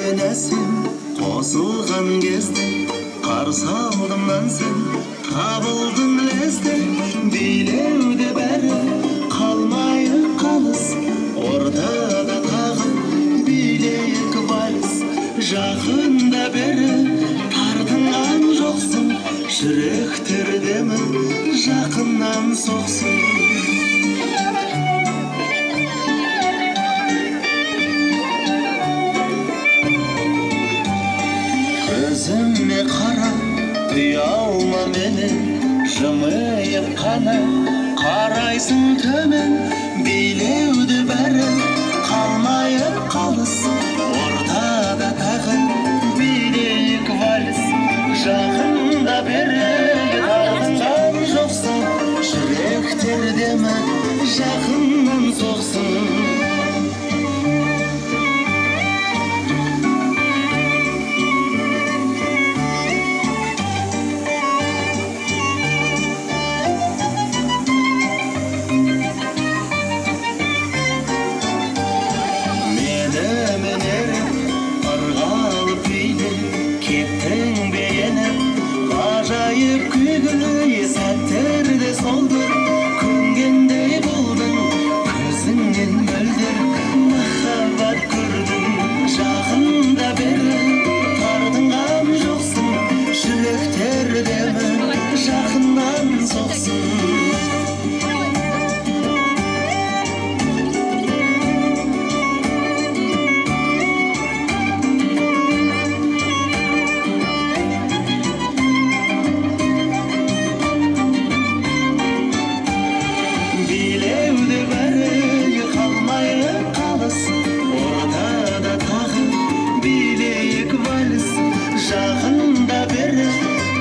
енесін қосылған кезде қарсы алдымнан сен табылдың лезде билеуде бәрі қалмайы қалыс ортада тағы билейік вальс жақында бері тартынған жоқсың жүректер демі жақыннан соқсын көзіме қара ұялма менен жымиып қана қарайсың төмен билеуді бәрі қалмайып қалыс ортада тағы билейік вальс жақында бері тартынған жоқсың жүректер демі жақыннан соқсын ғажайып күйге сәттерде солдыр көнгендей болдың көзіңнен мөлдір махаббат көрдім жақында бері тартынған жоқсың жүректер демі жақыннан соқсын жақында бері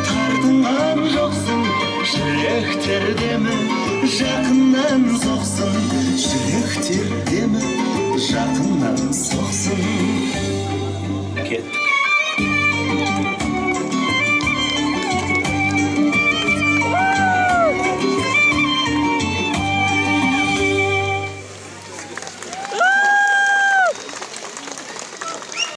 тартынған жоқсың жүректер демі жақыннан соқсын жүректер демі жақыннан соқсын кет